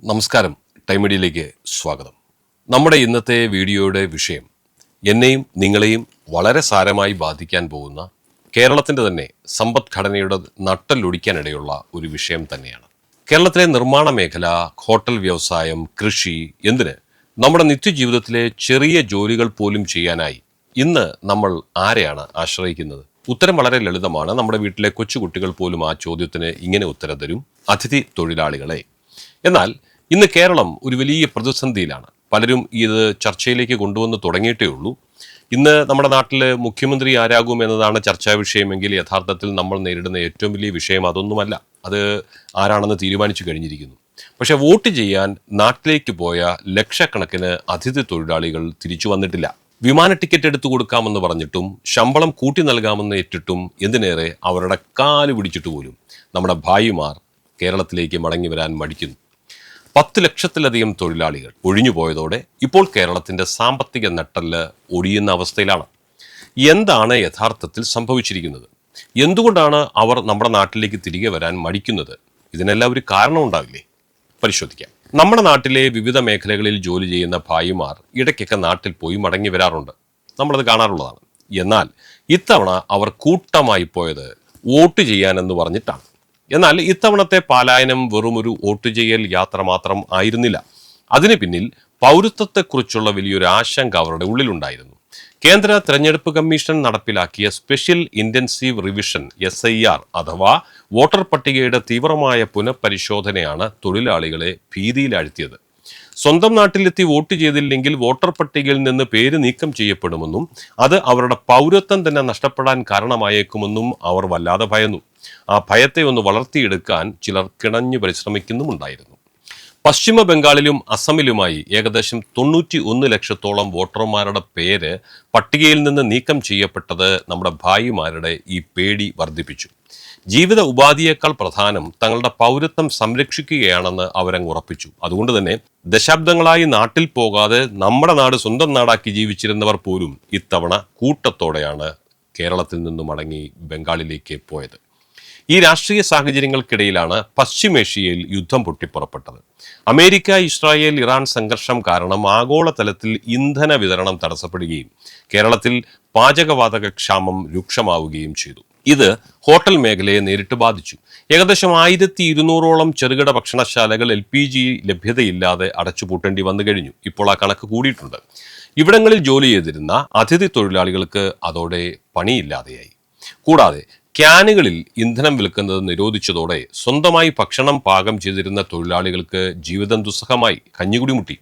നമസ്കാരം, ടൈം മീഡിയയിലേക്ക് സ്വാഗതം. നമ്മുടെ ഇന്നത്തെ വീഡിയോയുടെ വിഷയം എന്നെയും നിങ്ങളെയും വളരെ സാരമായി ബാധിക്കാൻ പോകുന്ന കേരളത്തിൻ്റെ തന്നെ സമ്പദ്ഘടനയുടെ നട്ടെല്ലൊടിക്കാനിടയുള്ള ഒരു വിഷയം തന്നെയാണ്. കേരളത്തിലെ നിർമ്മാണ മേഖല, ഹോട്ടൽ വ്യവസായം, കൃഷി, എന്തിന് നമ്മുടെ നിത്യജീവിതത്തിലെ ചെറിയ ജോലികൾ പോലും ചെയ്യാനായി ഇന്ന് നമ്മൾ ആരെയാണ് ആശ്രയിക്കുന്നത്? ഉത്തരം വളരെ ലളിതമാണ്. നമ്മുടെ വീട്ടിലെ കൊച്ചുകുട്ടികൾ പോലും ആ ചോദ്യത്തിന് ഇങ്ങനെ ഉത്തരം തരും: അതിഥി തൊഴിലാളികളെ. എന്നാൽ ഇന്ന് കേരളം ഒരു വലിയ പ്രതിസന്ധിയിലാണ്. പലരും ഇത് ചർച്ചയിലേക്ക് കൊണ്ടുവന്ന് തുടങ്ങിയിട്ടേ ഉള്ളൂ. ഇന്ന് നമ്മുടെ നാട്ടിൽ മുഖ്യമന്ത്രി ആരാകും എന്നതാണ് ചർച്ചാ വിഷയമെങ്കിൽ യഥാർത്ഥത്തിൽ നമ്മൾ നേരിടുന്ന ഏറ്റവും വലിയ വിഷയം അതൊന്നുമല്ല. അത് ആരാണെന്ന് തീരുമാനിച്ചു കഴിഞ്ഞിരിക്കുന്നു. പക്ഷെ വോട്ട് ചെയ്യാൻ നാട്ടിലേക്ക് പോയ ലക്ഷക്കണക്കിന് അതിഥി തൊഴിലാളികൾ തിരിച്ചു വന്നിട്ടില്ല. വിമാന ടിക്കറ്റ് എടുത്തു കൊടുക്കാമെന്ന് പറഞ്ഞിട്ടും ശമ്പളം കൂട്ടി നൽകാമെന്ന് ഏറ്റിട്ടും എന്തിനേറെ അവരുടെ കാല് പിടിച്ചിട്ട് പോലും നമ്മുടെ ഭായിമാർ കേരളത്തിലേക്ക് മടങ്ങി വരാൻ മടിക്കുന്നു. 10 ലക്ഷത്തിലധികം തൊഴിലാളികൾ ഒഴിഞ്ഞുപോയതോടെ ഇപ്പോൾ കേരളത്തിന്റെ സാമ്പത്തിക നട്ടെല്ല് ഒടിയുന്ന അവസ്ഥയിലാണ്. എന്താണ് യഥാർത്ഥത്തിൽ സംഭവിച്ചിരിക്കുന്നത്? എന്തുകൊണ്ടാണ് അവർ നമ്മുടെ നാട്ടിലേക്ക് തിരികെ വരാൻ മടിക്കുന്നത്? ഇതിനെല്ലാം ഒരു കാരണം ഉണ്ടാവില്ലേ? പരിശോധിക്കാം. നമ്മുടെ നാട്ടിലെ വിവിധ മേഖലകളിൽ ജോലി ചെയ്യുന്ന ഭായിമാർ ഇടയ്ക്കൊക്കെ നാട്ടിൽ പോയി മടങ്ങി വരാറുണ്ട്. നമ്മളത് കാണാറുള്ളതാണ്. എന്നാൽ ഇത്തവണ അവർ കൂട്ടമായി പോയത് വോട്ട് ചെയ്യാനെന്ന് പറഞ്ഞിട്ടാണ്. എന്നാൽ ഇത്തവണത്തെ പലായനം വെറും ഒരു വോട്ട് ചെയ്യൽ യാത്ര മാത്രം ആയിരുന്നില്ല. അതിന് പിന്നിൽ പൗരത്വത്തെക്കുറിച്ചുള്ള വലിയൊരു ആശങ്ക അവരുടെ ഉള്ളിലുണ്ടായിരുന്നു. കേന്ദ്ര തെരഞ്ഞെടുപ്പ് കമ്മീഷൻ നടപ്പിലാക്കിയ സ്പെഷ്യൽ ഇന്റൻസീവ് റിവിഷൻ SIR അഥവാ വോട്ടർ പട്ടികയുടെ തീവ്രമായ പുനഃപരിശോധനയാണ് തൊഴിലാളികളെ ഭീതിയിലാഴ്ത്തിയത്. സ്വന്തം നാട്ടിലെത്തി വോട്ട് ചെയ്തില്ലെങ്കിൽ വോട്ടർ പട്ടികയിൽ നിന്ന് പേര് നീക്കം ചെയ്യപ്പെടുമെന്നും അത് അവരുടെ പൗരത്വം തന്നെ നഷ്ടപ്പെടാൻ കാരണമായേക്കുമെന്നും അവർ വല്ലാതെ ഭയന്നു. ആ ഭയത്തെ ഒന്ന് വളർത്തിയെടുക്കാൻ ചിലർ കിണഞ്ഞു പരിശ്രമിക്കുന്നുമുണ്ടായിരുന്നു. പശ്ചിമ ബംഗാളിലും അസമിലുമായി ഏകദേശം 91 ലക്ഷത്തോളം വോട്ടർമാരുടെ പേര് പട്ടികയിൽ നിന്ന് നീക്കം ചെയ്യപ്പെട്ടത് നമ്മുടെ ഭായിമാരുടെ ഈ പേടി വർദ്ധിപ്പിച്ചു. ജീവിത ഉപാധിയേക്കാൾ പ്രധാനം തങ്ങളുടെ പൗരത്വം സംരക്ഷിക്കുകയാണെന്ന് അവരങ്ങ് ഉറപ്പിച്ചു. അതുകൊണ്ട് തന്നെ ദശാബ്ദങ്ങളായി നാട്ടിൽ പോകാതെ നമ്മുടെ നാട് സ്വന്തം നാടാക്കി ജീവിച്ചിരുന്നവർ പോലും ഇത്തവണ കൂട്ടത്തോടെയാണ് കേരളത്തിൽ നിന്ന് മടങ്ങി ബംഗാളിലേക്ക് പോയത്. ഈ രാഷ്ട്രീയ സാഹചര്യങ്ങൾക്കിടയിലാണ് പശ്ചിമേഷ്യയിൽ യുദ്ധം പൊട്ടിപ്പുറപ്പെട്ടത്. അമേരിക്ക, ഇസ്രായേൽ, ഇറാൻ സംഘർഷം കാരണം ആഗോളതലത്തിൽ ഇന്ധന വിതരണം തടസ്സപ്പെടുകയും കേരളത്തിൽ പാചകവാതക ക്ഷാമം രൂക്ഷമാവുകയും ചെയ്തു. ഇത് ഹോട്ടൽ മേഖലയെ നേരിട്ട് ബാധിച്ചു. ഏകദേശം 1200ഓളം ചെറുകിട ഭക്ഷണശാലകൾ LPG ലഭ്യതയില്ലാതെ അടച്ചുപൂട്ടേണ്ടി വന്നു കഴിഞ്ഞു. ഇപ്പോൾ ആ കണക്ക് കൂടിയിട്ടുണ്ട്. ഇവിടങ്ങളിൽ ജോലി ചെയ്തിരുന്ന അതിഥി തൊഴിലാളികൾക്ക് അതോടെ പണിയില്ലാതെയായി. കൂടാതെ ക്യാനുകളിൽ ഇന്ധനം വിൽക്കുന്നത് നിരോധിച്ചതോടെ സ്വന്തമായി ഭക്ഷണം പാകം ചെയ്തിരുന്ന തൊഴിലാളികൾക്ക് ജീവിതം ദുസ്സഹമായി, കഞ്ഞികുടി മുട്ടി.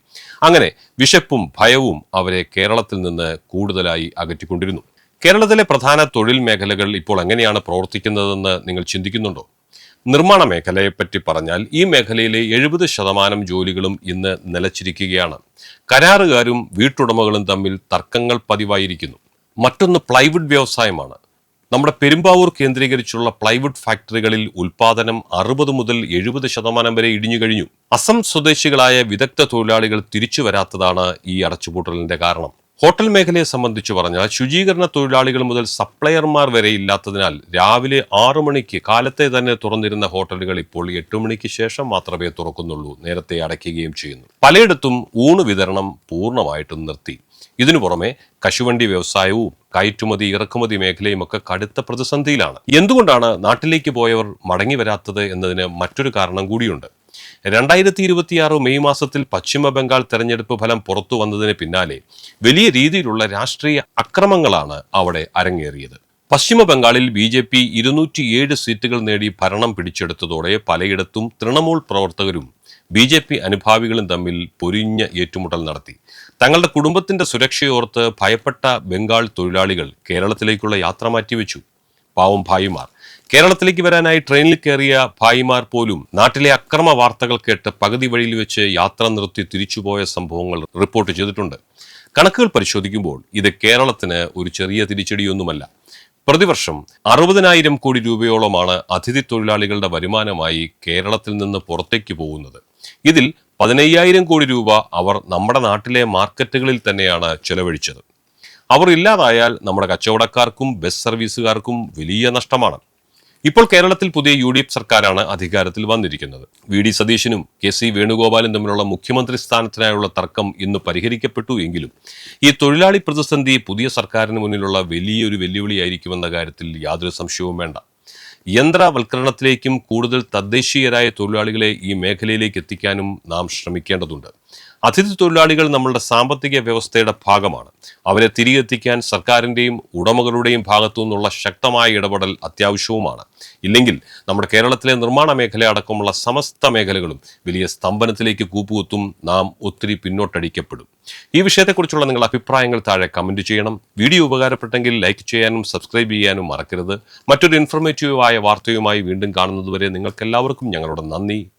അങ്ങനെ വിശപ്പും ഭയവും അവരെ കേരളത്തിൽ നിന്ന് കൂടുതലായി അകറ്റിക്കൊണ്ടിരുന്നു. കേരളത്തിലെ പ്രധാന തൊഴിൽ മേഖലകൾ ഇപ്പോൾ എങ്ങനെയാണ് പ്രവർത്തിക്കുന്നതെന്ന് നിങ്ങൾ ചിന്തിക്കുന്നുണ്ടോ? നിർമ്മാണ മേഖലയെപ്പറ്റി പറഞ്ഞാൽ ഈ മേഖലയിലെ 70% ജോലികളും ഇന്ന് നിലച്ചിരിക്കുകയാണ്. കരാറുകാരും വീട്ടുടമകളും തമ്മിൽ തർക്കങ്ങൾ പതിവായിരിക്കുന്നു. മറ്റൊന്ന് പ്ലൈവുഡ് വ്യവസായമാണ്. നമ്മുടെ പെരുമ്പാവൂർ കേന്ദ്രീകരിച്ചുള്ള പ്ലൈവുഡ് ഫാക്ടറികളിൽ ഉൽപാദനം 60 മുതൽ 70% വരെ ഇടിഞ്ഞു കഴിഞ്ഞു. അസം സ്വദേശികളായ വിദഗ്ധ തൊഴിലാളികൾ തിരിച്ചു വരാത്തതാണ് ഈ അടച്ചുപൂട്ടലിന്റെ കാരണം. ഹോട്ടൽ മേഖലയെ സംബന്ധിച്ച് പറഞ്ഞാൽ ശുചീകരണ തൊഴിലാളികൾ മുതൽ സപ്ലയർമാർ വരെ ഇല്ലാത്തതിനാൽ രാവിലെ 6 മണിക്ക് കാലത്തെ തന്നെ തുറന്നിരുന്ന ഹോട്ടലുകൾ ഇപ്പോൾ 8 മണിക്ക് ശേഷം മാത്രമേ തുറക്കുന്നുള്ളൂ. നേരത്തെ അടയ്ക്കുകയും ചെയ്യുന്നു. പലയിടത്തും ഊണ് വിതരണം പൂർണ്ണമായിട്ടും നിർത്തി. ഇതിനു പുറമെ കശുവണ്ടി വ്യവസായവും കയറ്റുമതി ഇറക്കുമതി മേഖലയുമൊക്കെ കടുത്ത പ്രതിസന്ധിയിലാണ്. എന്തുകൊണ്ടാണ് നാട്ടിലേക്ക് പോയവർ മടങ്ങി വരാത്തത് എന്നതിന് മറ്റൊരു കാരണം കൂടിയുണ്ട്. 2026 മെയ് മാസത്തിൽ പശ്ചിമ ബംഗാൾ തെരഞ്ഞെടുപ്പ് ഫലം പുറത്തു വന്നതിന് പിന്നാലെ വലിയ രീതിയിലുള്ള രാഷ്ട്രീയ അക്രമങ്ങളാണ് അവിടെ അരങ്ങേറിയത്. പശ്ചിമ ബംഗാളിൽ BJP 207 സീറ്റുകൾ നേടി ഭരണം പിടിച്ചെടുത്തതോടെ പലയിടത്തും തൃണമൂൽ പ്രവർത്തകരും BJP അനുഭാവികളും തമ്മിൽ പൊരിഞ്ഞ ഏറ്റുമുട്ടൽ നടത്തി. തങ്ങളുടെ കുടുംബത്തിന്റെ സുരക്ഷയോർത്ത് ഭയപ്പെട്ട ബംഗാൾ തൊഴിലാളികൾ കേരളത്തിലേക്കുള്ള യാത്ര മാറ്റിവെച്ചു. പാവം ഭായിമാർ കേരളത്തിലേക്ക് വരാനായി ട്രെയിനിൽ കയറിയ ഭായിമാർ പോലും നാട്ടിലെ അക്രമ വാർത്തകൾ കേട്ട് പകുതി വഴിയിൽ വെച്ച് യാത്ര നിർത്തി തിരിച്ചുപോയ സംഭവങ്ങൾ റിപ്പോർട്ട് ചെയ്തിട്ടുണ്ട്. കണക്കുകൾ പരിശോധിക്കുമ്പോൾ ഇത് കേരളത്തിന് ഒരു ചെറിയ തിരിച്ചടിയൊന്നുമല്ല. പ്രതിവർഷം 60,000 കോടി രൂപയോളമാണ് അതിഥി തൊഴിലാളികളുടെ വരുമാനമായി കേരളത്തിൽ നിന്ന് പുറത്തേക്ക് പോകുന്നത്. ഇതിൽ 15,000 കോടി രൂപ അവർ നമ്മുടെ നാട്ടിലെ മാർക്കറ്റുകളിൽ തന്നെയാണ് ചെലവഴിച്ചത്. അവർ ഇല്ലാതായാൽ നമ്മുടെ കച്ചവടക്കാർക്കും ബസ് സർവീസുകാർക്കും വലിയ നഷ്ടമാണ്. ഇപ്പോൾ കേരളത്തിൽ പുതിയ UDF സർക്കാരാണ് അധികാരത്തിൽ വന്നിരിക്കുന്നത്. VD സതീശനും KC വേണുഗോപാലും തമ്മിലുള്ള മുഖ്യമന്ത്രി സ്ഥാനത്തിനായുള്ള തർക്കം ഇന്ന് പരിഹരിക്കപ്പെട്ടു എങ്കിലും ഈ തൊഴിലാളി പ്രതിസന്ധി പുതിയ സർക്കാരിന് മുന്നിലുള്ള വലിയൊരു വെല്ലുവിളിയായിരിക്കുമെന്ന കാര്യത്തിൽ യാതൊരു സംശയവും വേണ്ട. യന്ത്രവൽക്കരണത്തിലേക്കും കൂടുതൽ തദ്ദേശീയരായ തൊഴിലാളികളെ ഈ മേഖലയിലേക്ക് എത്തിക്കാനും നാം ശ്രമിക്കേണ്ടതുണ്ട്. അതിഥി തൊഴിലാളികൾ നമ്മളുടെ സാമ്പത്തിക വ്യവസ്ഥയുടെ ഭാഗമാണ്. അവരെ തിരികെ എത്തിക്കാൻ സർക്കാരിൻ്റെയും ഉടമകളുടെയും ഭാഗത്തു നിന്നുള്ള ശക്തമായ ഇടപെടൽ അത്യാവശ്യവുമാണ്. ഇല്ലെങ്കിൽ നമ്മുടെ കേരളത്തിലെ നിർമ്മാണ മേഖല അടക്കമുള്ള സമസ്ത മേഖലകളും വലിയ സ്തംഭനത്തിലേക്ക് കൂപ്പുകുത്തും. നാം ഒത്തിരി പിന്നോട്ടടിക്കപ്പെടും. ഈ വിഷയത്തെക്കുറിച്ചുള്ള നിങ്ങളുടെ അഭിപ്രായങ്ങൾ താഴെ കമന്റ് ചെയ്യണം. വീഡിയോ ഉപകാരപ്പെട്ടെങ്കിൽ ലൈക്ക് ചെയ്യാനും സബ്സ്ക്രൈബ് ചെയ്യാനും മറക്കരുത്. മറ്റൊരു ഇൻഫർമേറ്റീവായ വാർത്തയുമായി വീണ്ടും കാണുന്നതുവരെ നിങ്ങൾക്കെല്ലാവർക്കും ഞങ്ങളുടെ നന്ദി.